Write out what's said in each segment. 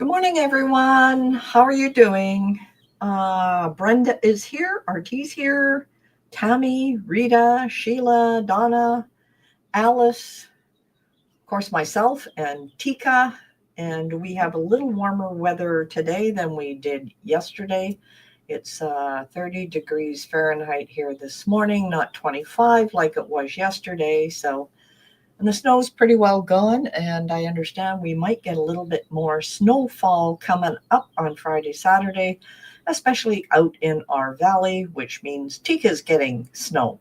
Good morning, everyone. How are you doing? Brenda is here. RT's here. Tammy, Rita, Sheila, Donna, Alice, of course, myself, and Tika. And we have a little warmer weather today than we did yesterday. It's 30 degrees Fahrenheit here this morning, not 25 like it was yesterday. And the snow's pretty well gone, and I understand we might get a little bit more snowfall coming up on Friday, Saturday, especially out in our valley, which means Tika's getting snow.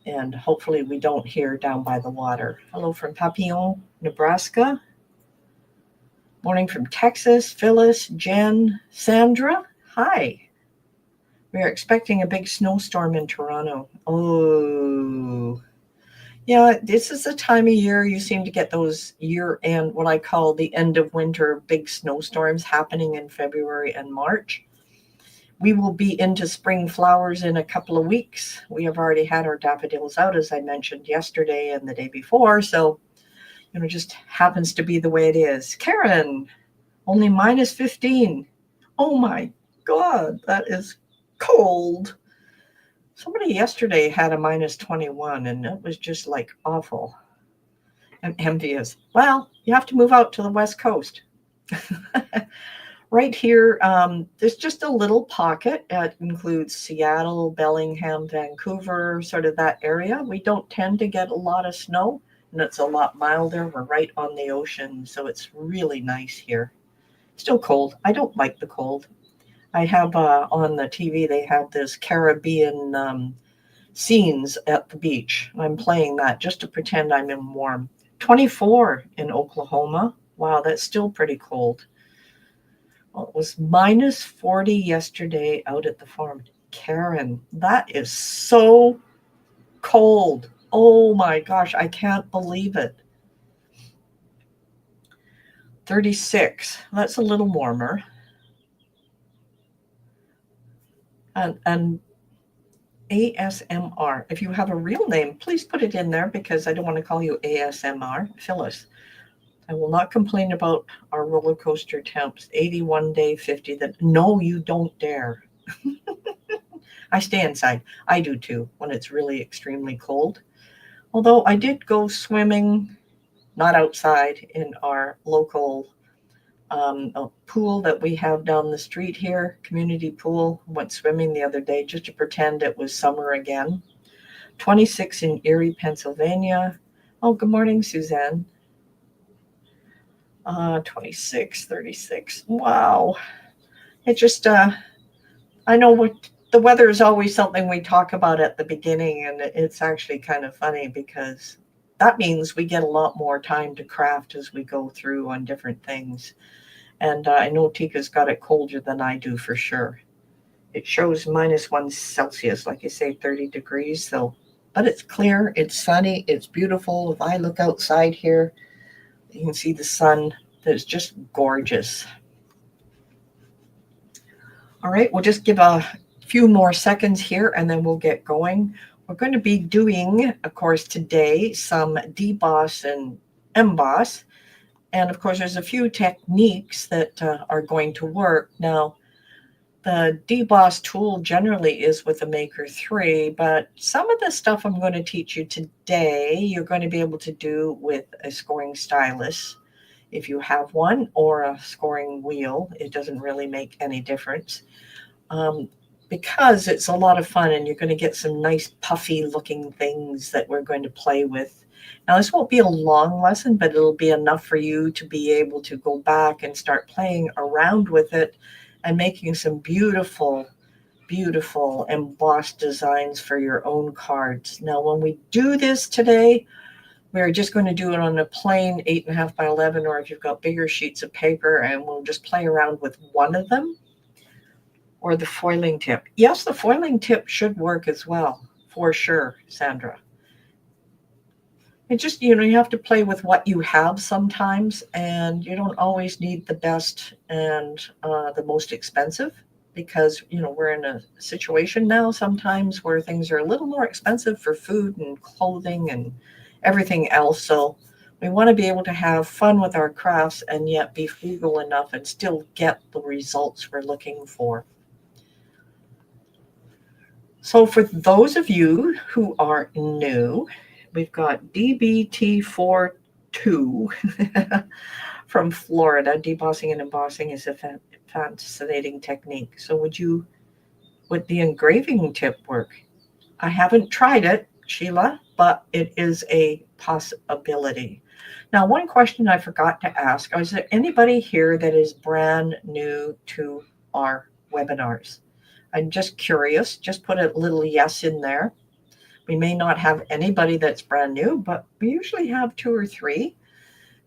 And hopefully we don't hear down by the water. Hello from Papillon, Nebraska. Morning from Texas, Phyllis, Jen, Sandra. Hi. We are expecting a big snowstorm in Toronto. Oh. Yeah, this is the time of year you seem to get those year-end, what I call the end of winter big snowstorms happening in February and March. We will be into spring flowers in a couple of weeks. We have already had our daffodils out, as I mentioned yesterday and the day before. So, just happens to be the way it is. Karen, only minus 15. Oh my God, that is cold. Somebody yesterday had a minus 21, and it was just like awful. I'm envious. Well, you have to move out to the West Coast. Right here, there's just a little pocket. It includes Seattle, Bellingham, Vancouver, sort of that area. We don't tend to get a lot of snow, and it's a lot milder. We're right on the ocean, so it's really nice here. Still cold. I don't like the cold. I have on the TV, they have this Caribbean scenes at the beach. I'm playing that just to pretend I'm in warm. 24 in Oklahoma. Wow, that's still pretty cold. Well, it was minus 40 yesterday out at the farm. Karen, that is so cold. Oh my gosh, I can't believe it. 36. That's a little warmer. And ASMR. If you have a real name, please put it in there because I don't want to call you ASMR. Phyllis. I will not complain about our roller coaster temps. 81 day, 50. No, you don't dare. I stay inside. I do too when it's really extremely cold. Although I did go swimming, not outside, in our local a pool that we have down the street here, community pool. Went swimming the other day just to pretend it was summer again. 26 in Erie, Pennsylvania. Oh, good morning, Suzanne. 26, 36. Wow. It just, I know what the weather is always something we talk about at the beginning, and it's actually kind of funny because that means we get a lot more time to craft as we go through on different things. And I know Tika's got it colder than I do for sure. It shows minus 1 Celsius, like you say, 30 degrees. But it's clear, it's sunny, it's beautiful. If I look outside here, you can see the sun. That's just gorgeous. All right, we'll just give a few more seconds here and then we'll get going. We're going to be doing, of course, today some deboss and emboss. And of course, there's a few techniques that are going to work. Now, the deboss tool generally is with a Maker 3, but some of the stuff I'm going to teach you today, you're going to be able to do with a scoring stylus. If you have one, or a scoring wheel, it doesn't really make any difference. Because it's a lot of fun and you're going to get some nice puffy looking things that we're going to play with. Now, this won't be a long lesson, but it'll be enough for you to be able to go back and start playing around with it and making some beautiful, beautiful embossed designs for your own cards. Now, when we do this today, we're just going to do it on a plain 8.5 by 11, or if you've got bigger sheets of paper, and we'll just play around with one of them, or the foiling tip. Yes, the foiling tip should work as well, for sure, Sandra. It just, you have to play with what you have sometimes, and you don't always need the best and the most expensive because, we're in a situation now sometimes where things are a little more expensive for food and clothing and everything else. So We want to be able to have fun with our crafts and yet be frugal enough and still get the results we're looking for. So for those of you who are new, we've got DBT42 from Florida. Debossing and embossing is a fascinating technique. So would the engraving tip work? I haven't tried it, Sheila, but it is a possibility. Now, one question I forgot to ask, is there anybody here that is brand new to our webinars? I'm just curious, just put a little yes in there. We may not have anybody that's brand new, but we usually have 2 or 3.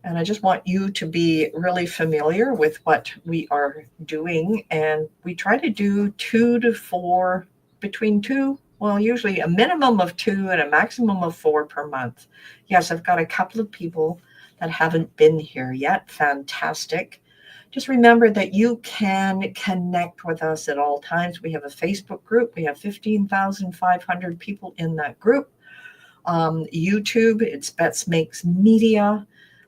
And I just want you to be really familiar with what we are doing. And we try to do 2 to 4, between 2, well, usually a minimum of 2 and a maximum of 4 per month. Yes, I've got a couple of people that haven't been here yet. Fantastic. Just remember that you can connect with us at all times. We have a Facebook group. We have 15,500 people in that group. YouTube, it's Bette Makes Media.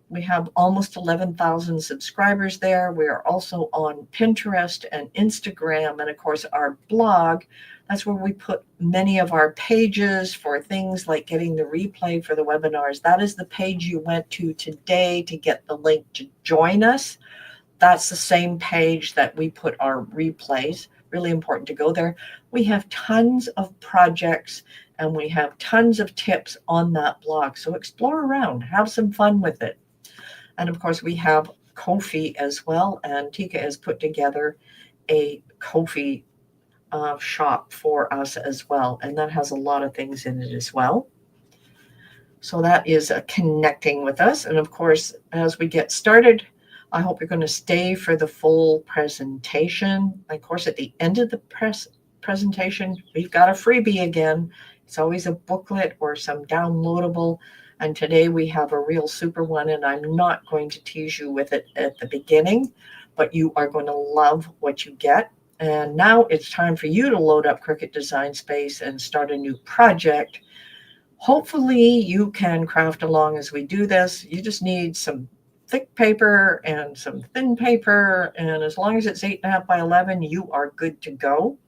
We have almost 11,000 subscribers there. We are also on Pinterest and Instagram, and of course our blog. That's where we put many of our pages for things like getting the replay for the webinars. That is the page you went to today to get the link to join us. That's the same page that we put our replays. Really important to go there. We have tons of projects and we have tons of tips on that blog. So explore around, have some fun with it. And of course, we have Ko-fi as well. And Tika has put together a Ko-fi shop for us as well. And that has a lot of things in it as well. So that is connecting with us. And of course, as we get started, I hope you're going to stay for the full presentation. Of course, at the end of the presentation, we've got a freebie again. It's always a booklet or some downloadable. And today we have a real super one, and I'm not going to tease you with it at the beginning, but you are going to love what you get. And now it's time for you to load up Cricut Design Space and start a new project. Hopefully you can craft along as we do this. You just need some thick paper and some thin paper, and as long as it's 8.5 by 11, you are good to go.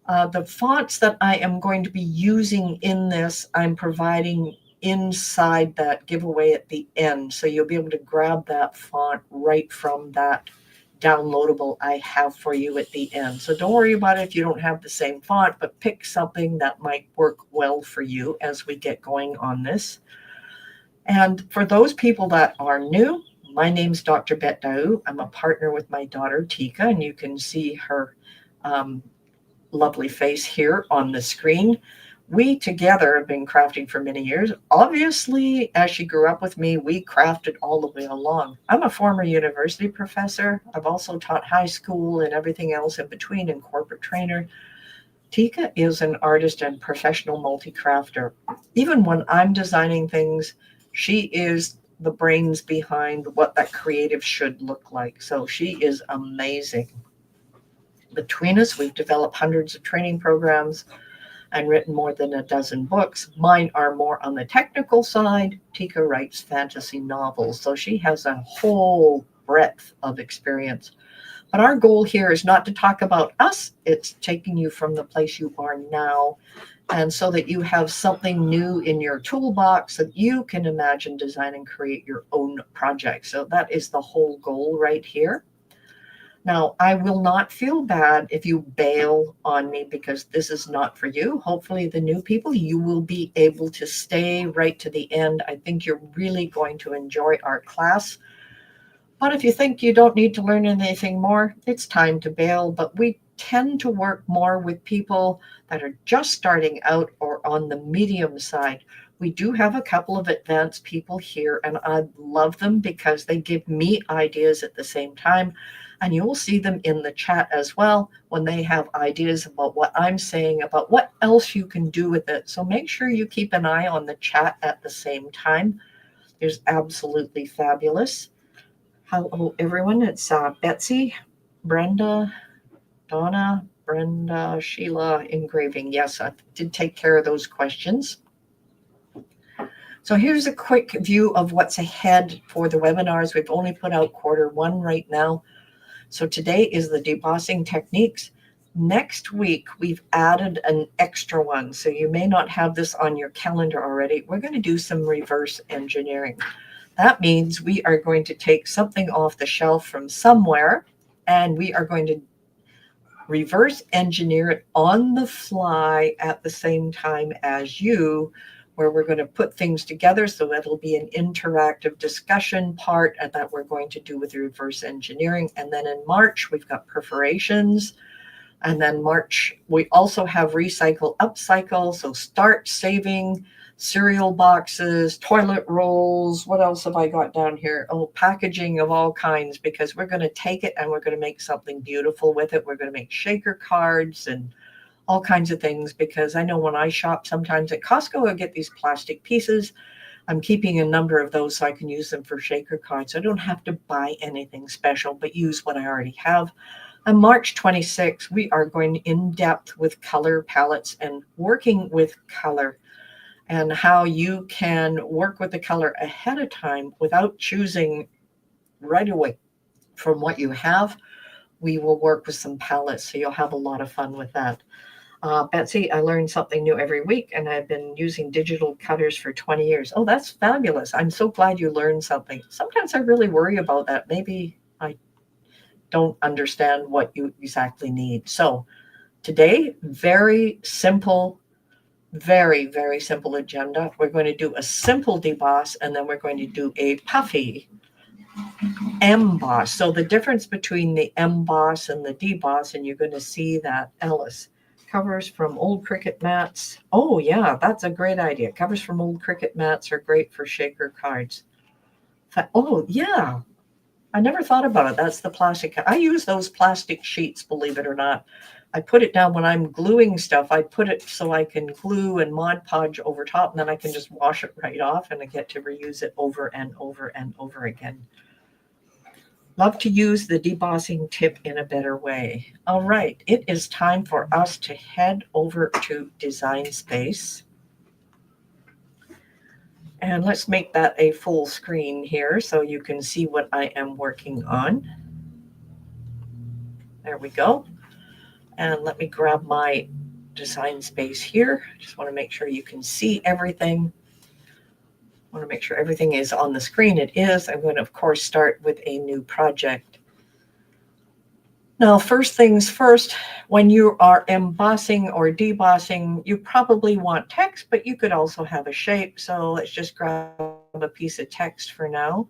The fonts that I am going to be using in this, I'm providing inside that giveaway at the end, so you'll be able to grab that font right from that downloadable I have for you at the end. So don't worry about it if you don't have the same font, but pick something that might work well for you as we get going on this. And for those people that are new, my name's Dr. Bette. I'm a partner with my daughter, Tika, and you can see her lovely face here on the screen. We together have been crafting for many years. Obviously, as she grew up with me, we crafted all the way along. I'm a former university professor. I've also taught high school and everything else in between and corporate trainer. Tika is an artist and professional multi-crafter. Even when I'm designing things, she is the brains behind what that creative should look like. So she is amazing. Between us, we've developed hundreds of training programs and written more than a dozen books. Mine are more on the technical side. Tika writes fantasy novels, so she has a whole breadth of experience. But our goal here is not to talk about us. It's taking you from the place you are now, and so that you have something new in your toolbox that you can imagine, design, and create your own project. So that is the whole goal right here. Now, I will not feel bad if you bail on me because this is not for you. Hopefully, the new people, you will be able to stay right to the end. I think you're really going to enjoy our class. But if you think you don't need to learn anything more, it's time to bail. But we tend to work more with people that are just starting out or on the medium side. We do have a couple of advanced people here, and I love them because they give me ideas at the same time. And you will see them in the chat as well when they have ideas about what I'm saying, about what else you can do with it. So make sure you keep an eye on the chat at the same time. It's absolutely fabulous. Hello, everyone. It's Betsy, Brenda, Donna, Brenda, Sheila, engraving. Yes, I did take care of those questions. So here's a quick view of what's ahead for the webinars. We've only put out Q1 right now. So today is the debossing techniques. Next week, we've added an extra one. So you may not have this on your calendar already. We're going to do some reverse engineering. That means we are going to take something off the shelf from somewhere, and we are going to reverse engineer it on the fly at the same time as you, where we're going to put things together. So that'll be an interactive discussion part that we're going to do with reverse engineering. And then in March, we've got perforations. And then March, we also have recycle, upcycle. So start saving cereal boxes, toilet rolls. What else have I got down here? Oh, packaging of all kinds, because we're going to take it and we're going to make something beautiful with it. We're going to make shaker cards and all kinds of things, because I know when I shop sometimes at Costco, I get these plastic pieces. I'm keeping a number of those so I can use them for shaker cards. I don't have to buy anything special, but use what I already have. On March 26th, we are going in depth with color palettes and working with color, and how you can work with the color ahead of time without choosing right away from what you have. We will work with some palettes, so you'll have a lot of fun with that. Betsy, I learn something new every week, and I've been using digital cutters for 20 years. Oh, that's fabulous. I'm so glad you learned something. Sometimes I really worry about that. Maybe I don't understand what you exactly need. So today, very simple, very, very simple agenda. We're going to do a simple deboss, and then we're going to do a puffy emboss. So the difference between the emboss and the deboss, and you're going to see that, Alice, covers from old Cricut mats. Oh yeah, that's a great idea. Covers from old Cricut mats are great for shaker cards. Oh yeah, I never thought about it. That's the plastic. I use those plastic sheets, believe it or not. I put it down when I'm gluing stuff. I put it so I can glue and Mod Podge over top, and then I can just wash it right off, and I get to reuse it over and over and over again. Love to use the debossing tip in a better way. All right, it is time for us to head over to Design Space. And let's make that a full screen here so you can see what I am working on. There we go. And let me grab my Design Space here. Just want to make sure you can see everything. I want to make sure everything is on the screen. It is. I'm going to, of course, start with a new project. Now, first things first, when you are embossing or debossing, you probably want text, but you could also have a shape. So let's just grab a piece of text for now.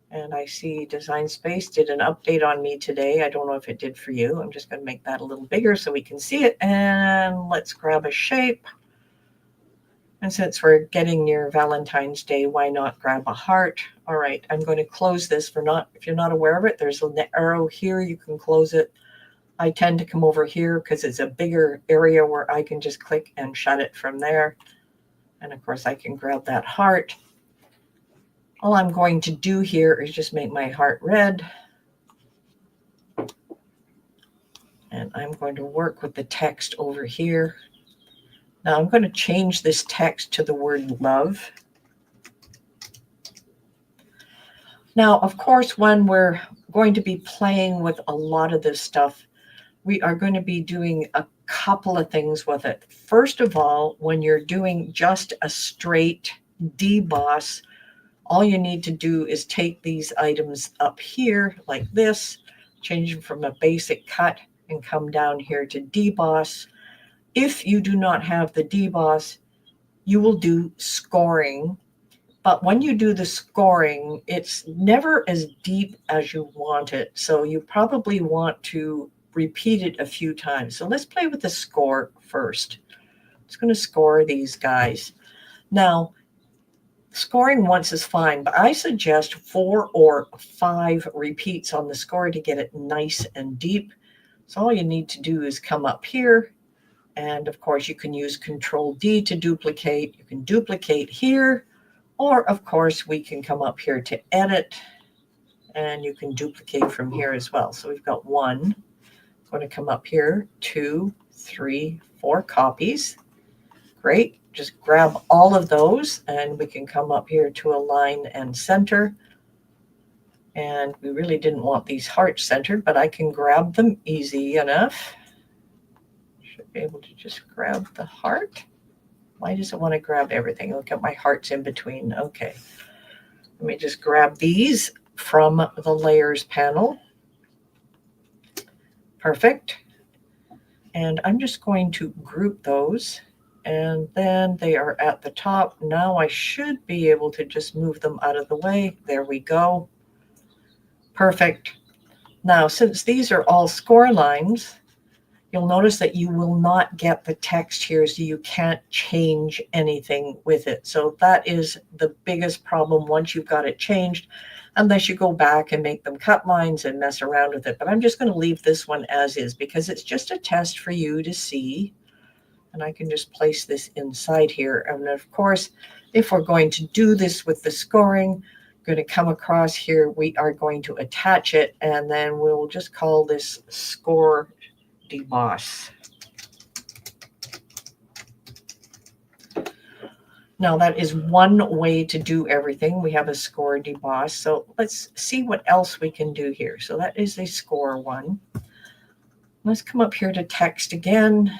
And I see Design Space did an update on me today. I don't know if it did for you. I'm just going to make that a little bigger so we can see it. And let's grab a shape. And since we're getting near Valentine's Day, why not grab a heart? All right, I'm going to close this if you're not aware of it, there's an arrow here. You can close it. I tend to come over here because it's a bigger area where I can just click and shut it from there. And of course, I can grab that heart. All I'm going to do here is just make my heart red. And I'm going to work with the text over here. Now I'm going to change this text to the word love. Now, of course, when we're going to be playing with a lot of this stuff, we are going to be doing a couple of things with it. First of all, when you're doing just a straight deboss, all you need to do is take these items up here like this, change them from a basic cut, and come down here to deboss. If you do not have the deboss, you will do scoring. But when you do the scoring, it's never as deep as you want it. So you probably want to repeat it a few times. So let's play with the score first. It's going to score these guys. Now, scoring once is fine, but I suggest 4 or 5 repeats on the score to get it nice and deep. So all you need to do is come up here. And of course, you can use Control D to duplicate. You can duplicate here. Or, of course, we can come up here to edit, and you can duplicate from here as well. So we've got 1. I'm going to come up here, 2, 3, 4 copies. Great. Just grab all of those and we can come up here to align and center. And we really didn't want these hearts centered, but I can grab them easy enough. Should be able to just grab the heart. Why does it want to grab everything? Look at my hearts in between. Okay. Let me just grab these from the layers panel. Perfect. And I'm just going to group those. And then they are at the top. Now I should be able to just move them out of the way. There we go. Perfect. Now, since these are all score lines, you'll notice that you will not get the text here, so you can't change anything with it. So that is the biggest problem once you've got it changed, unless you go back and make them cut lines and mess around with it. But I'm just going to leave this one as is because it's just a test for you to see. And I can just place this inside here. And of course, if we're going to do this with the scoring, going to come across here, we are going to attach it, and then we'll just call this score deboss. Now that is one way to do everything. We have a score deboss. So let's see what else we can do here. So that is a score one. Let's come up here to text again.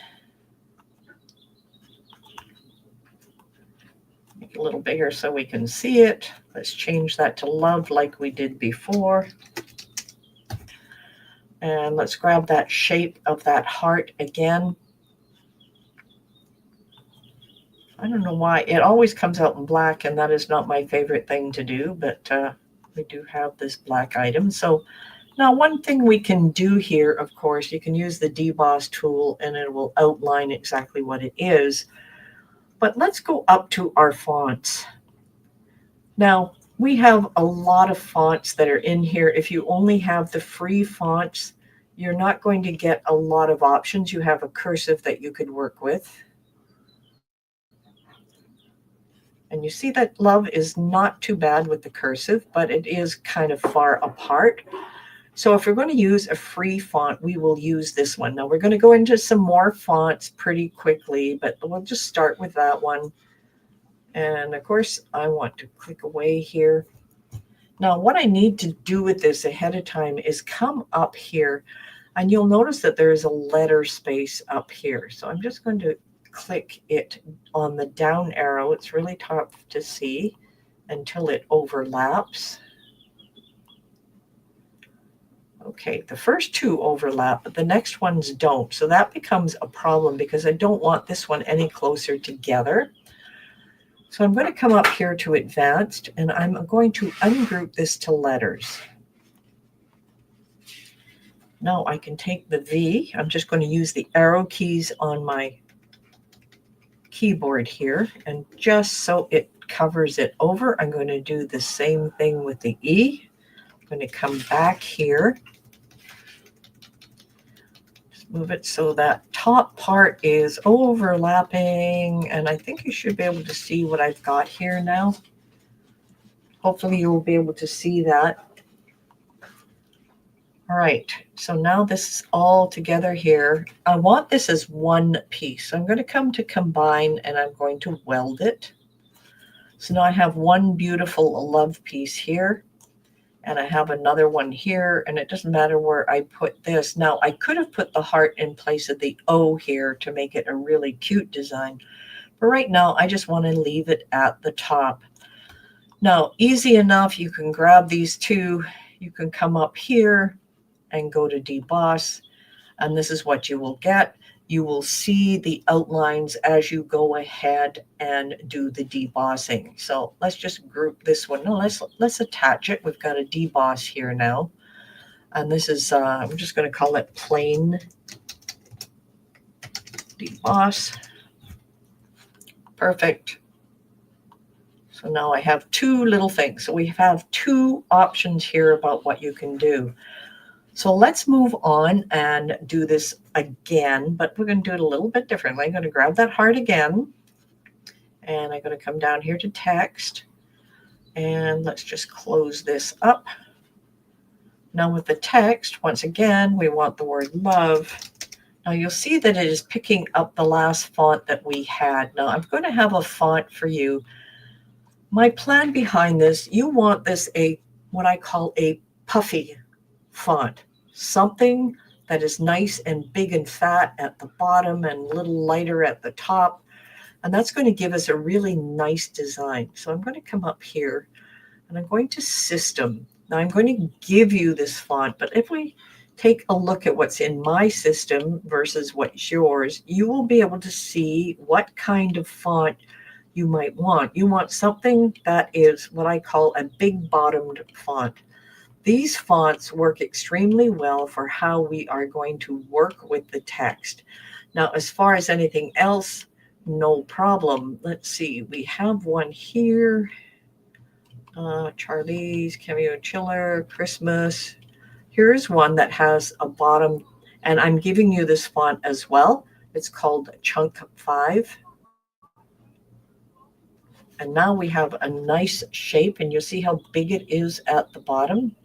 Make it a little bigger so we can see it. Let's change that to love like we did before. And let's grab that shape of that heart again. I don't know why. It always comes out in black, and that is not my favorite thing to do, but we do have this black item. So now one thing we can do here, of course, you can use the deboss tool and it will outline exactly what it is. But let's go up to our fonts. Now, we have a lot of fonts that are in here. If you only have the free fonts, you're not going to get a lot of options. You have a cursive that you could work with. And you see that love is not too bad with the cursive, but it is kind of far apart. So if we're going to use a free font, we will use this one. Now we're going to go into some more fonts pretty quickly, but we'll just start with that one. And of course, I want to click away here. Now, what I need to do with this ahead of time is come up here, and you'll notice that there is a letter space up here. So I'm just going to click it on the down arrow. It's really tough to see until it overlaps. Okay, the first two overlap, but the next ones don't. So that becomes a problem because I don't want this one any closer together. So I'm going to come up here to advanced, and I'm going to ungroup this to letters. Now I can take the V. I'm just going to use the arrow keys on my keyboard here, and just so it covers it over, I'm going to do the same thing with the E. I'm going to come back here. Move it so that top part is overlapping, and I think you should be able to see what I've got here now. Hopefully you'll be able to see that. All right, so now this is all together here. I want this as one piece. So I'm going to come to combine, and I'm going to weld it. So now I have one beautiful love piece here. And I have another one here, and it doesn't matter where I put this. Now, I could have put the heart in place of the O here to make it a really cute design. But right now, I just want to leave it at the top. Now, easy enough, you can grab these two. You can come up here and go to deboss, and this is what you will get. You will see the outlines as you go ahead and do the debossing. So let's just group this one. No, let's attach it. We've got a deboss here now. And this is, I'm just going to call it plain deboss. Perfect. So now I have two little things. So we have two options here about what you can do. So let's move on and do this again, but we're going to do it a little bit differently. I'm going to grab that heart again, and I'm going to come down here to text, and let's just close this up. Now with the text, once again, we want the word love. Now you'll see that it is picking up the last font that we had. Now I'm going to have a font for you. My plan behind this, you want this what I call a puffy font, something that is nice and big and fat at the bottom and a little lighter at the top. And that's going to give us a really nice design. So I'm going to come up here and I'm going to System. Now I'm going to give you this font, but if we take a look at what's in my system versus what's yours, you will be able to see what kind of font you might want. You want something that is what I call a big bottomed font. These fonts work extremely well for how we are going to work with the text. Now, as far as anything else, no problem. Let's see, we have one here. Charlie's, Cameo Chiller, Christmas. Here's one that has a bottom, and I'm giving you this font as well. It's called Chunk 5. And now we have a nice shape, and you'll see how big it is at the bottom.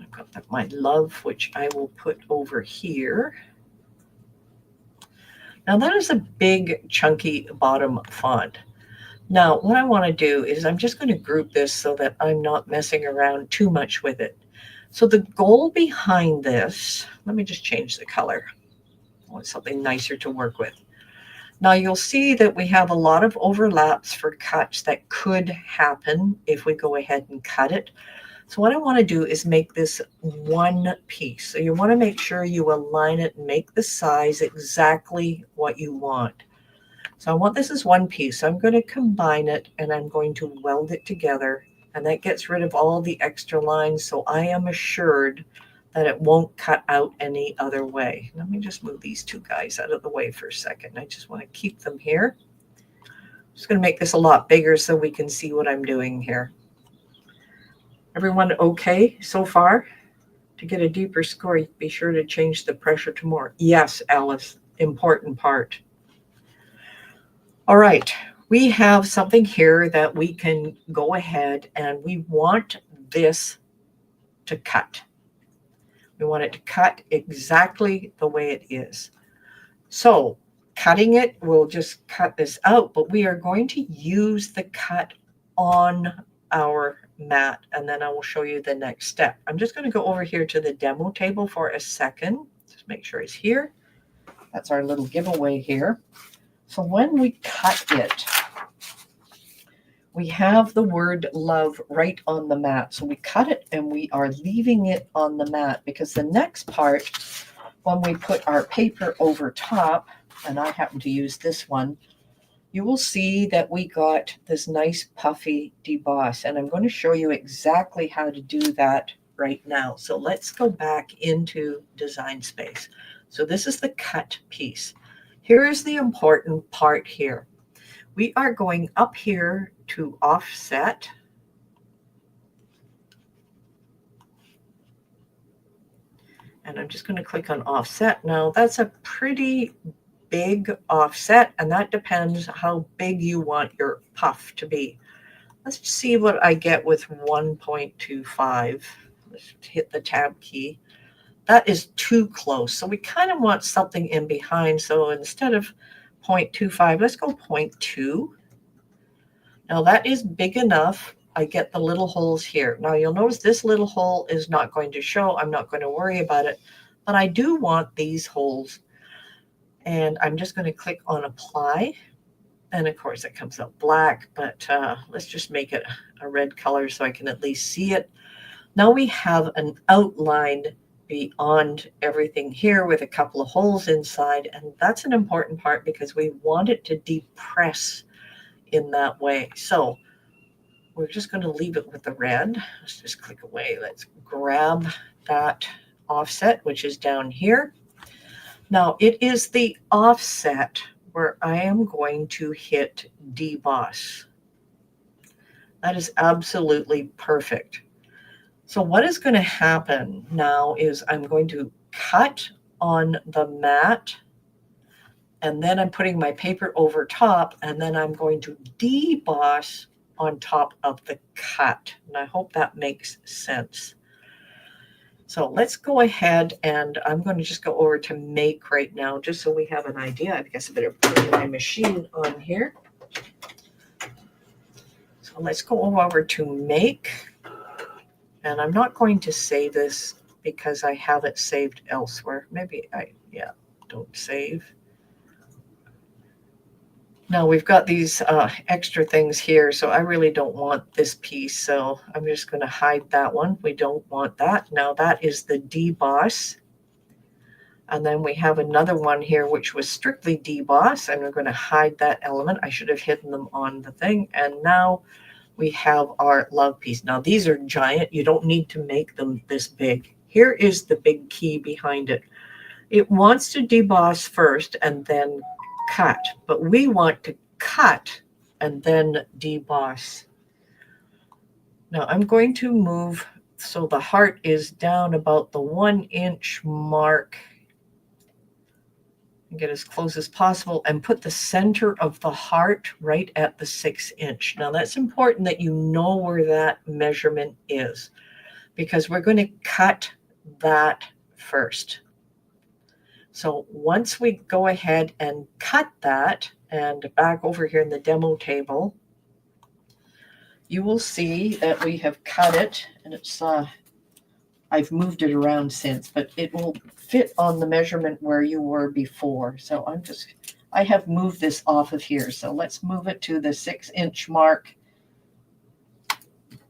I've got my love, which I will put over here. Now that is a big, chunky bottom font. Now, what I want to do is I'm just going to group this so that I'm not messing around too much with it. So the goal behind this, let me just change the color. I want something nicer to work with. Now you'll see that we have a lot of overlaps for cuts that could happen if we go ahead and cut it. So what I want to do is make this one piece. So you want to make sure you align it and make the size exactly what you want. So I want this as one piece. So I'm going to combine it and I'm going to weld it together, and that gets rid of all the extra lines, so I am assured that it won't cut out any other way. Let me just move these two guys out of the way for a second. I just want to keep them here. I'm just going to make this a lot bigger so we can see what I'm doing here. Everyone okay so far? To get a deeper score, be sure to change the pressure to more. Yes, Alice, important part. All right, we have something here that we can go ahead and we want this to cut. We want it to cut exactly the way it is. So cutting it, we'll just cut this out, but we are going to use the cut on our mat, and then I will show you the next step. I'm just going to go over here to the demo table for a second. Just make sure it's here. That's our little giveaway here. So when we cut it, we have the word love right on the mat. So we cut it and we are leaving it on the mat, because the next part, when we put our paper over top, and I happen to use this one, you will see that we got this nice puffy deboss. And I'm going to show you exactly how to do that right now. So let's go back into Design Space. So this is the cut piece. Here is the important part here. We are going up here to offset. And I'm just going to click on offset. Now that's a pretty big offset, and that depends how big you want your puff to be. Let's see what I get with 1.25. Let's hit the tab key. That is too close. So we kind of want something in behind. So instead of 0.25, let's go 0.2. Now that is big enough. I get the little holes here. Now you'll notice this little hole is not going to show. I'm not going to worry about it, but I do want these holes. And I'm just going to click on apply. And of course it comes up black, but let's just make it a red color so I can at least see it. Now we have an outline beyond everything here with a couple of holes inside, and that's an important part because we want it to depress in that way. So we're just going to leave it with the red. Let's just click away. Let's grab that offset, which is down here. Now it is the offset where I am going to hit deboss. That is absolutely perfect. So what is going to happen now is I'm going to cut on the mat, and then I'm putting my paper over top, and then I'm going to deboss on top of the cut. And I hope that makes sense. So let's go ahead, and I'm going to just go over to make right now, just so we have an idea. I guess I better put my machine on here. So let's go over to make, and I'm not going to save this because I have it saved elsewhere. Maybe don't save. Now we've got these extra things here, so I really don't want this piece, so I'm just going to hide that one. We don't want that. Now that is the deboss. And then we have another one here, which was strictly deboss, and we're going to hide that element. I should have hidden them on the thing. And now we have our love piece. Now these are giant. You don't need to make them this big. Here is the big key behind it. It wants to deboss first and then cut, but we want to cut and then deboss. Now I'm going to move so the heart is down about the 1 inch mark. Get as close as possible and put the center of the heart right at the 6 inch. Now that's important that you know where that measurement is, because we're going to cut that first. So once we go ahead and cut that, and back over here in the demo table, you will see that we have cut it, and it's I've moved it around since, but it will fit on the measurement where you were before. So I have moved this off of here. So let's move it to the 6 inch mark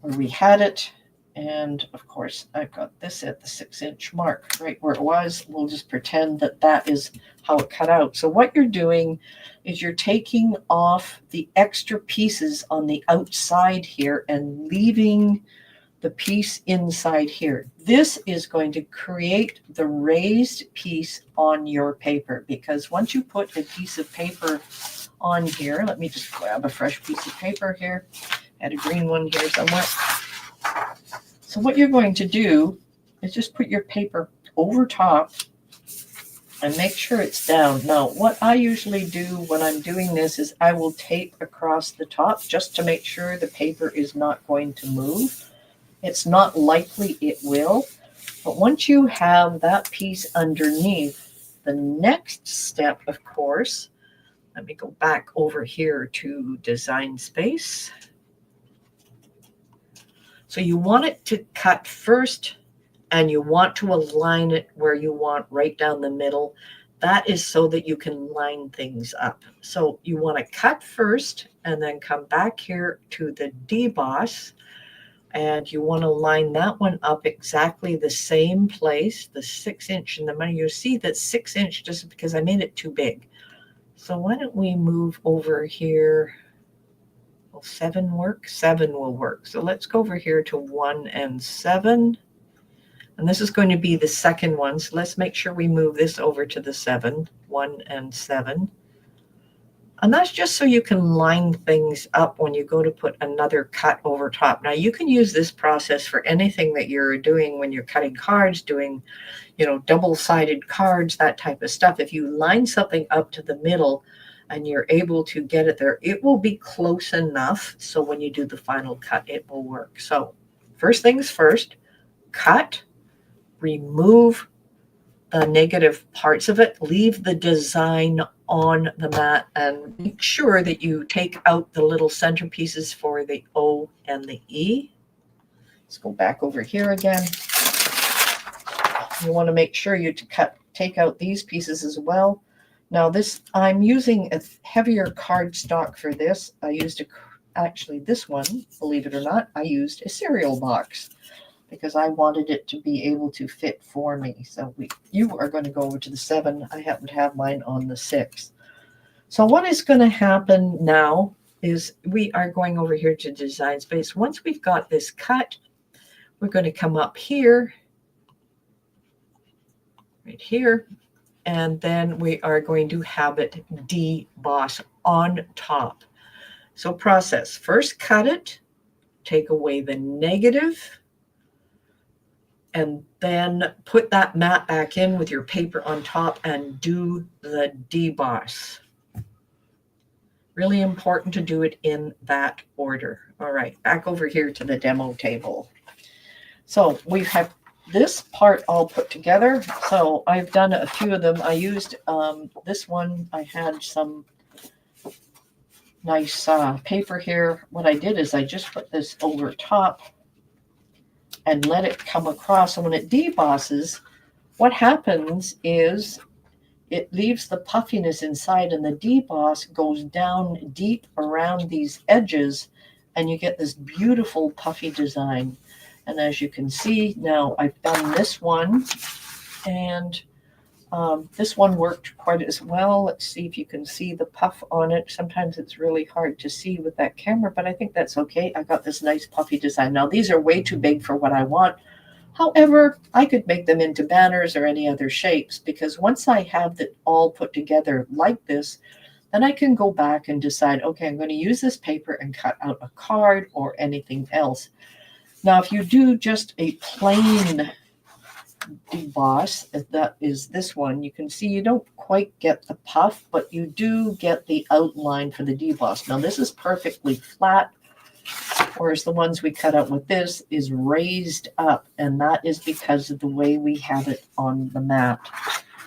where we had it. And of course, I've got this at the 6 inch mark, right where it was. We'll just pretend that that is how it cut out. So what you're doing is you're taking off the extra pieces on the outside here and leaving the piece inside here. This is going to create the raised piece on your paper, because once you put a piece of paper on here, let me just grab a fresh piece of paper here. I had a green one here somewhere. So what you're going to do is just put your paper over top and make sure it's down. Now, what I usually do when I'm doing this is I will tape across the top just to make sure the paper is not going to move. It's not likely it will, but once you have that piece underneath, the next step, of course, let me go back over here to Design Space. So you want it to cut first, and you want to align it where you want, right down the middle. That is so that you can line things up. So you want to cut first and then come back here to the deboss. And you want to line that one up exactly the same place, the 6 inch in the middle. You see that 6 inch just because I made it too big. So why don't we move over here? Will 7 work? 7 will work. So let's go over here to 1 and 7. And this is going to be the second one. So let's make sure we move this over to the 7, 1 and 7. And that's just so you can line things up when you go to put another cut over top. Now you can use this process for anything that you're doing when you're cutting cards, doing, double-sided cards, that type of stuff. If you line something up to the middle and you're able to get it there, it will be close enough so when you do the final cut, it will work. So first things first, cut, remove the negative parts of it, leave the design on the mat, and make sure that you take out the little centerpieces for the O and the E. Let's go back over here again. You want to make sure you take out these pieces as well. Now I'm using a heavier cardstock for this. I used actually this one, believe it or not, I used a cereal box, because I wanted it to be able to fit for me. So you are going to go over to the 7. I happen to have mine on the 6. So what is going to happen now is we are going over here to Design Space. Once we've got this cut, we're going to come up here, right here, and then we are going to have it deboss on top. So process. First cut it, take away the negative, and then put that mat back in with your paper on top and do the deboss. Really important to do it in that order. All right, back over here to the demo table. So we have this part all put together. So I've done a few of them. I used this one. I had some nice paper here. What I did is I just put this over top and let it come across. And when it debosses, what happens is it leaves the puffiness inside, and the deboss goes down deep around these edges, and you get this beautiful puffy design. And as you can see, now I've done this one, and this one worked quite as well. Let's see if you can see the puff on it. Sometimes it's really hard to see with that camera, but I think that's okay. I got this nice puffy design. Now these are way too big for what I want. However, I could make them into banners or any other shapes, because once I have it all put together like this, then I can go back and decide, okay, I'm going to use this paper and cut out a card or anything else. Now, if you do just a plain deboss, that is this one, you can see you don't quite get the puff, but you do get the outline for the deboss. Now, this is perfectly flat, whereas the ones we cut out with this is raised up, and that is because of the way we have it on the mat.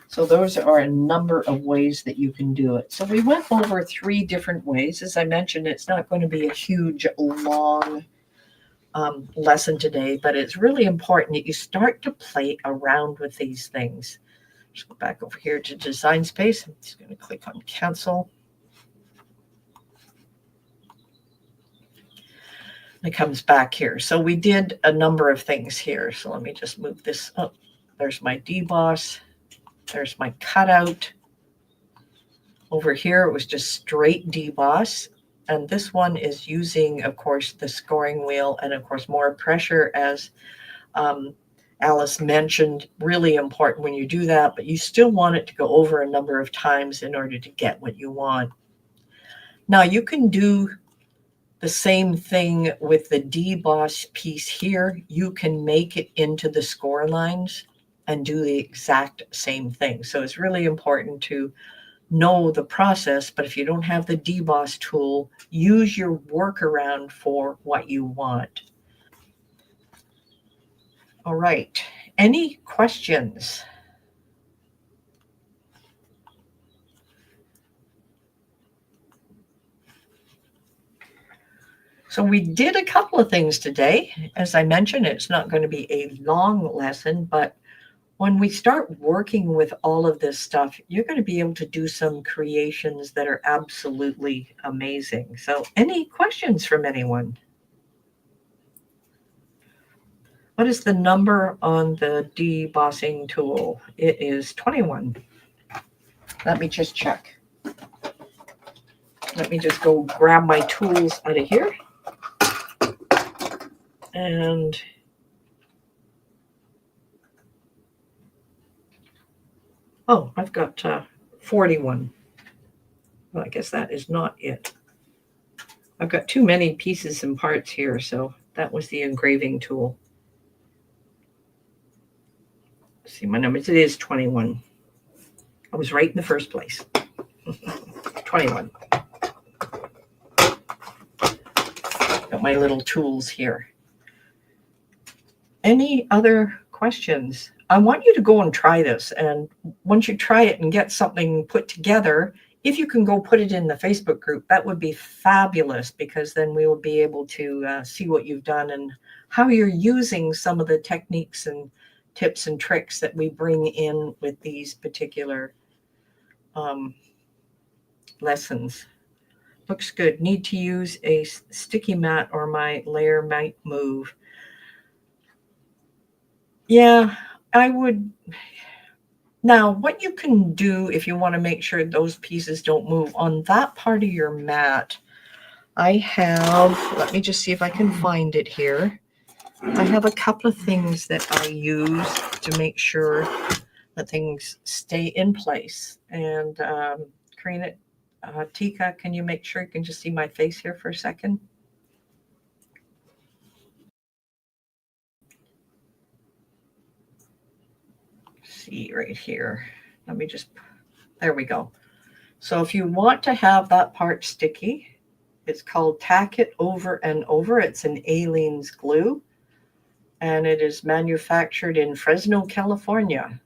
So those are a number of ways that you can do it. So we went over 3 different ways. As I mentioned, it's not going to be a huge, long lesson today, but it's really important that you start to play around with these things. Just go back over here to design space. I'm just going to click on cancel. It comes back here. So we did a number of things here. So let me just move this up. There's my deboss. There's my cutout. Over here, it was just straight deboss. And this one is using, of course, the scoring wheel and, of course, more pressure, as Alice mentioned. Really important when you do that, but you still want it to go over a number of times in order to get what you want. Now, you can do the same thing with the deboss piece here. You can make it into the score lines and do the exact same thing. So it's really important to know the process, but if you don't have the deboss tool, use your workaround for what you want. All right, any questions? So we did a couple of things today. As I mentioned, it's not going to be a long lesson, but when we start working with all of this stuff, you're going to be able to do some creations that are absolutely amazing. So any questions from anyone? What is the number on the debossing tool? It is 21. Let me just check. Let me just go grab my tools out of here. And oh, I've got 41. Well, I guess that is not it. I've got too many pieces and parts here, so that was the engraving tool. Let's see my numbers. It is 21. I was right in the first place. 21. Got my little tools here. Any other questions? I want you to go and try this. And once you try it and get something put together, if you can go put it in the Facebook group, that would be fabulous, because then we will be able to see what you've done and how you're using some of the techniques and tips and tricks that we bring in with these particular lessons. Looks good. Need to use a sticky mat or my layer might move. Yeah, I would. Now, what you can do if you want to make sure those pieces don't move on that part of your mat, I have, let me just see if I can find it here. I have a couple of things that I use to make sure that things stay in place. And Karina, Tika, can you make sure you can just see my face here for a second? See right here. Let me just, there we go. So if you want to have that part sticky, it's called Tack It Over and Over. It's an Aleene's glue. and it is manufactured in Fresno, California.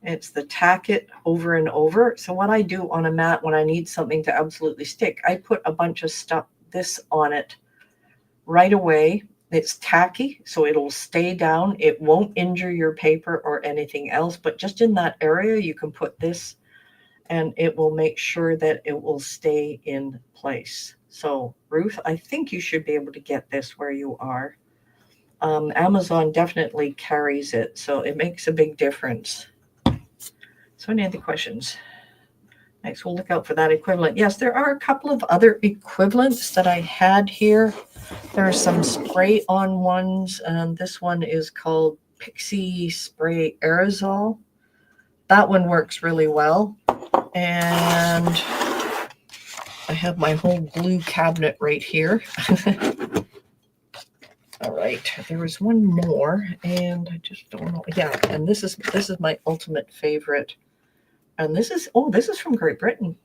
It's the tack it over and over. So what I do on a mat when I need something to absolutely stick, I put a bunch of stuff, this on it right away. It's tacky, so it'll stay down. It won't injure your paper or anything else, but just in that area, you can put this and it will make sure that it will stay in place. So Ruth, I think you should be able to get this where you are. Amazon definitely carries it, so it makes a big difference. So any other questions? Next, we'll look out for that equivalent. Yes, there are a couple of other equivalents that I had here. There are some spray-on ones, and this one is called Pixie Spray Aerosol. That one works really well. And I have my whole glue cabinet right here. All right, there was one more, and I just don't know. Yeah, and this is my ultimate favorite. And this is from Great Britain.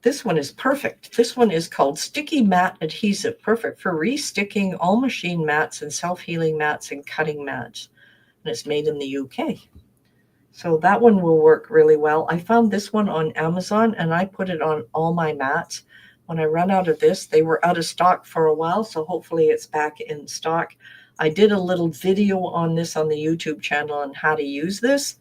This one is perfect. This one is called Sticky Mat Adhesive, perfect for resticking all machine mats and self-healing mats and cutting mats. And it's made in the UK. So that one will work really well. I found this one on Amazon, and I put it on all my mats. When I run out of this, they were out of stock for a while, so hopefully it's back in stock. I did a little video on this on the YouTube channel on how to use this.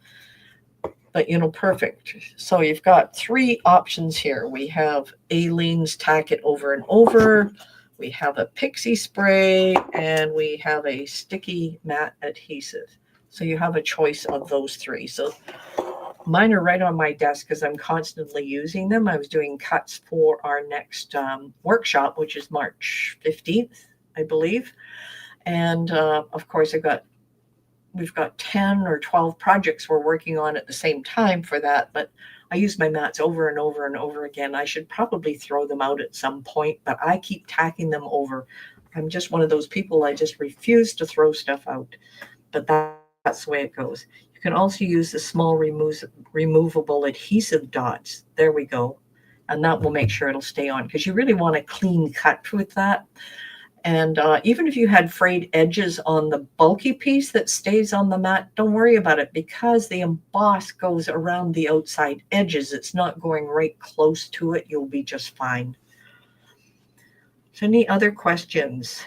But, perfect. So you've got 3 options here. We have Aleene's Tack It Over and Over. We have a Pixie Spray, and we have a Sticky Mat Adhesive. So you have a choice of those 3. So mine are right on my desk because I'm constantly using them. I was doing cuts for our next workshop, which is March 15th, I believe. And of course, we've got 10 or 12 projects we're working on at the same time for that, but I use my mats over and over and over again. I should probably throw them out at some point, but I keep tacking them over. I'm just one of those people, I just refuse to throw stuff out, but that's the way it goes. You can also use the small removable adhesive dots. There we go. And that will make sure it'll stay on, because you really want a clean cut with that. And even if you had frayed edges on the bulky piece that stays on the mat, don't worry about it, because the emboss goes around the outside edges. It's not going right close to it. You'll be just fine. So any other questions?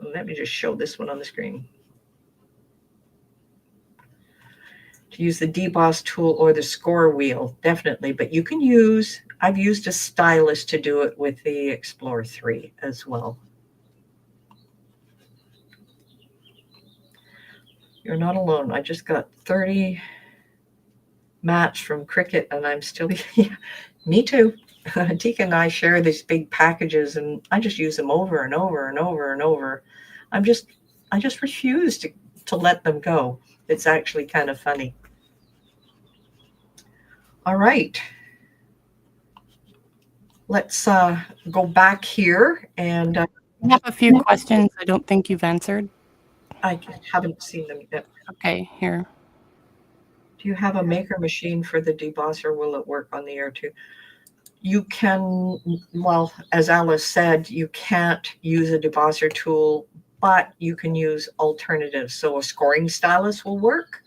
Let me just show this one on the screen. To use the deboss tool or the score wheel, definitely. But you can I've used a stylus to do it with the Explore 3 as well. You're not alone. I just got 30 mats from Cricut, and I'm still, yeah, me too. Tika and I share these big packages, and I just use them over and over and over and over. I just refuse to let them go. It's actually kind of funny. All right. Let's go back here, and I have a few questions I don't think you've answered. I haven't seen them yet. Okay, here. Do you have a maker machine for the debosser? Will it work on the air too? You can, well, as Alice said, you can't use a debosser tool, but you can use alternatives. So a scoring stylus will work.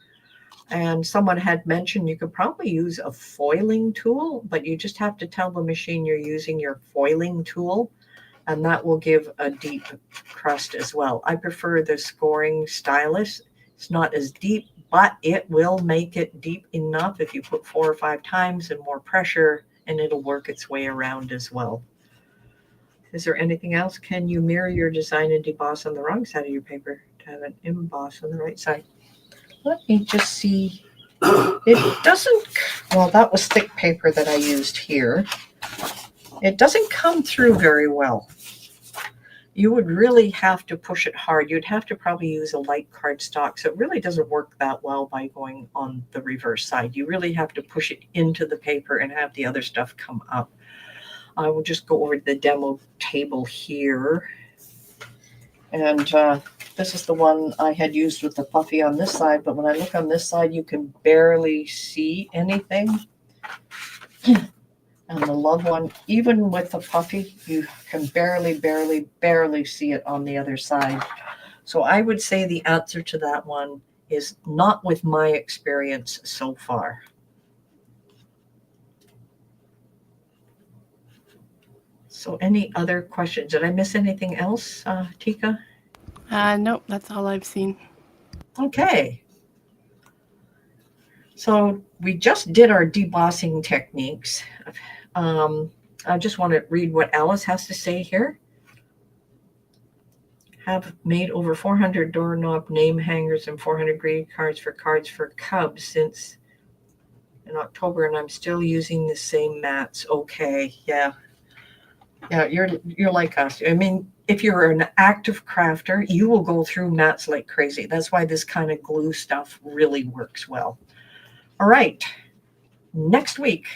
And someone had mentioned you could probably use a foiling tool, but you just have to tell the machine you're using your foiling tool, and that will give a deep crust as well. I prefer the scoring stylus. It's not as deep, but it will make it deep enough if you put 4 or 5 times and more pressure, and it'll work its way around as well. Is there anything else? Can you mirror your design and deboss on the wrong side of your paper to have an emboss on the right side? Let me just see. It doesn't, well, that was thick paper that I used here. It doesn't come through very well. You would really have to push it hard. You'd have to probably use a light cardstock. So it really doesn't work that well by going on the reverse side. You really have to push it into the paper and have the other stuff come up. I will just go over to the demo table here. And this is the one I had used with the puffy on this side, but when I look on this side, you can barely see anything. And the loved one, even with the puppy, you can barely see it on the other side. So I would say the answer to that one is not with my experience so far. So any other questions? Did I miss anything else, Tika? Nope, that's all I've seen. Okay. So we just did our debossing techniques. I just want to read what Alice has to say here. Have made over 400 doorknob name hangers and 400 greeting cards for Cubs since in October, and I'm still using the same mats. Okay, yeah, you're like us. I mean, if you're an active crafter, you will go through mats like crazy. That's why this kind of glue stuff really works well. All right, next week,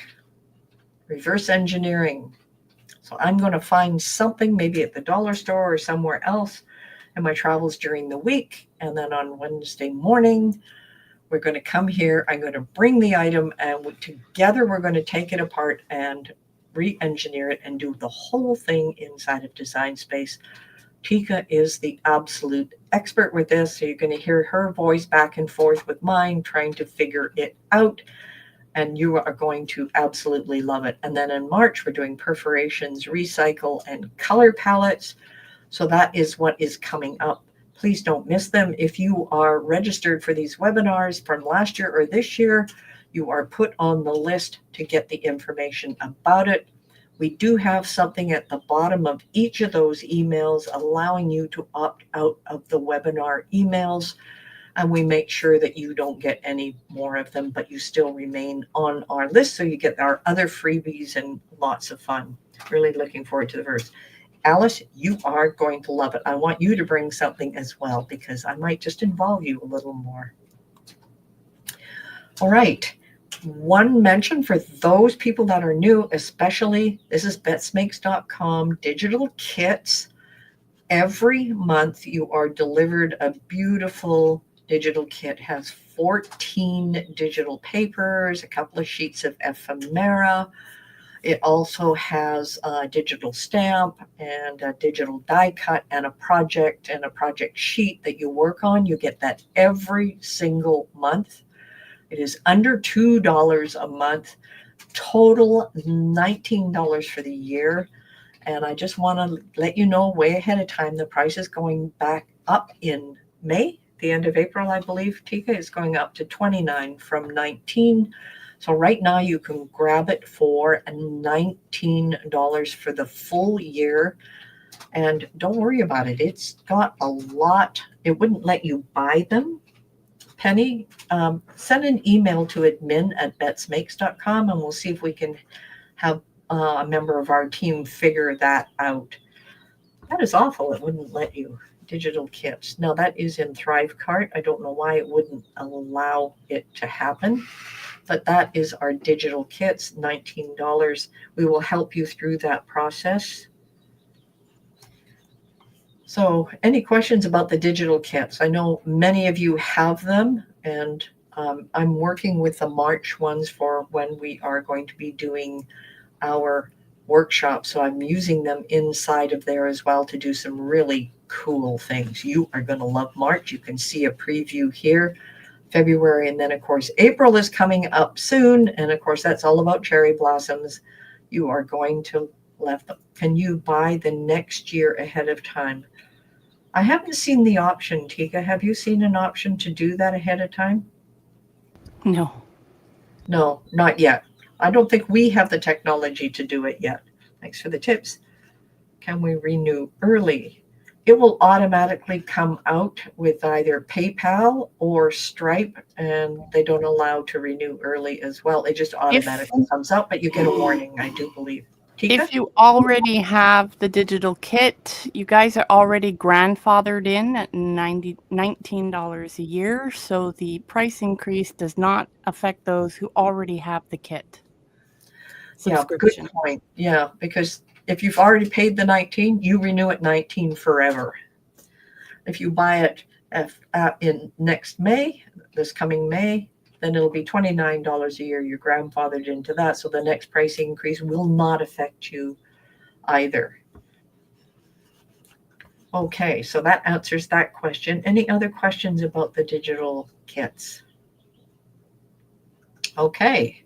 reverse engineering. So I'm going to find something maybe at the dollar store or somewhere else in my travels during the week. And then on Wednesday morning, we're going to come here. I'm going to bring the item and together we're going to take it apart and re-engineer it and do the whole thing inside of Design Space. Tika is the absolute expert with this. So you're going to hear her voice back and forth with mine, trying to figure it out. And you are going to absolutely love it. And then in March, we're doing perforations, recycle, and color palettes. So that is what is coming up. Please don't miss them. If you are registered for these webinars from last year or this year, you are put on the list to get the information about it. We do have something at the bottom of each of those emails allowing you to opt out of the webinar emails. And we make sure that you don't get any more of them, but you still remain on our list. So you get our other freebies and lots of fun. Really looking forward to the verse. Alice, you are going to love it. I want you to bring something as well, because I might just involve you a little more. All right. One mention for those people that are new, especially, this is betsmakes.com digital kits. Every month you are delivered a beautiful digital kit. It has 14 digital papers, a couple of sheets of ephemera. It also has a digital stamp and a digital die cut and a project sheet that you work on. You get that every single month. It is under $2 a month, total $19 for the year. And I just want to let you know way ahead of time, the price is going back up in May, the end of April, I believe. Tika is going up to $29 from $19. So right now you can grab it for $19 for the full year. And don't worry about it. It's got a lot. It wouldn't let you buy them. Penny, send an email to admin@betsmakes.com and we'll see if we can have a member of our team figure that out. That is awful. It wouldn't let you. Digital kits. Now that is in Thrivecart. I don't know why it wouldn't allow it to happen, but that is our digital kits, $19. We will help you through that process. So any questions about the digital kits? I know many of you have them, and I'm working with the March ones for when we are going to be doing our workshop. So I'm using them inside of there as well to do some really cool things. You are going to love March. You can see a preview here, February, and then of course April is coming up soon. And of course that's all about cherry blossoms. You are going to love them. Can you buy the next year ahead of time? I haven't seen the option, Tika. Have you seen an option to do that ahead of time? No. No, not yet. I don't think we have the technology to do it yet. Thanks for the tips. Can we renew early? It will automatically come out with either PayPal or Stripe, and they don't allow to renew early as well. It just automatically comes out, but you get a warning, I do believe. Tika? If you already have the digital kit, you guys are already grandfathered in at $19 a year, so the price increase does not affect those who already have the kit. Yeah, good point. Yeah, because if you've already paid the 19, you renew at 19 forever. If you buy it in next May, this coming May, then it'll be $29 a year. You're grandfathered into that. So the next price increase will not affect you either. Okay, so that answers that question. Any other questions about the digital kits? Okay,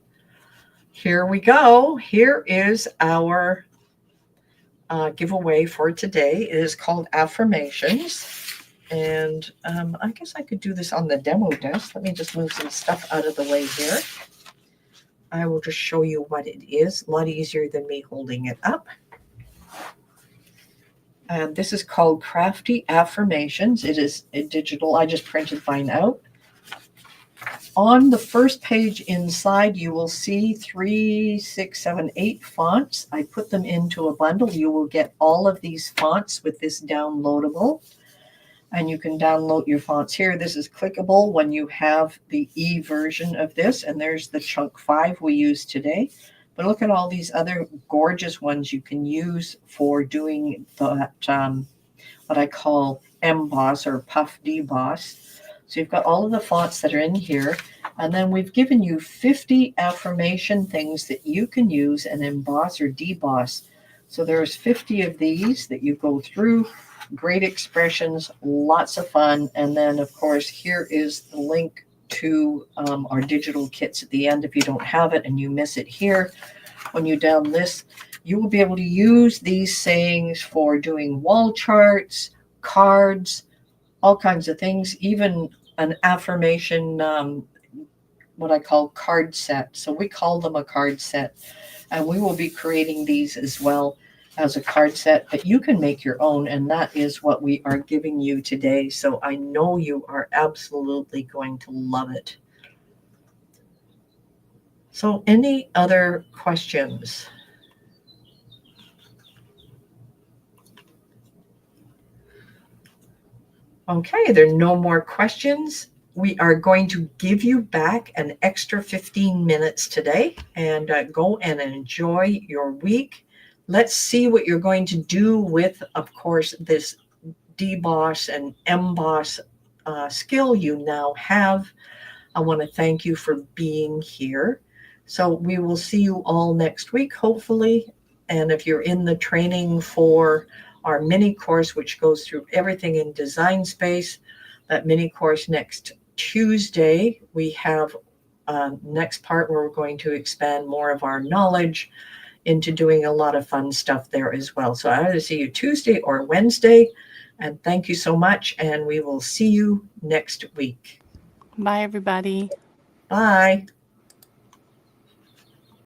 here we go. Here is our giveaway for today. It is called Affirmations. And I guess I could do this on the demo desk. Let me just move some stuff out of the way here. I will just show you what it is. A lot easier than me holding it up. And this is called Crafty Affirmations. It is a digital. I just printed mine out. On the first page inside, you will see 3, 6, 7, 8 fonts. I put them into a bundle. You will get all of these fonts with this downloadable. And you can download your fonts here. This is clickable when you have the e version of this. And there's the chunk 5 we used today. But look at all these other gorgeous ones you can use for doing that, what I call emboss or puff deboss. So you've got all of the fonts that are in here. And then we've given you 50 affirmation things that you can use and emboss or deboss. So there's 50 of these that you go through. Great expressions, lots of fun. And then, of course, here is the link to our digital kits at the end. If you don't have it and you miss it here, when you down this, you will be able to use these sayings for doing wall charts, cards, all kinds of things, even an affirmation, what I call card set. So we call them a card set, and we will be creating these as well as a card set, but you can make your own, and that is what we are giving you today. So I know you are absolutely going to love it. So any other questions? Okay, there are no more questions. We are going to give you back an extra 15 minutes today, and go and enjoy your week. Let's see what you're going to do with, of course, this deboss and emboss skill you now have. I want to thank you for being here. So we will see you all next week, hopefully. And if you're in the training for our mini course, which goes through everything in Design Space, that mini course next Tuesday, we have next part where we're going to expand more of our knowledge into doing a lot of fun stuff there as well. So I either see you Tuesday or Wednesday. And thank you so much. And we will see you next week. Bye, everybody. Bye.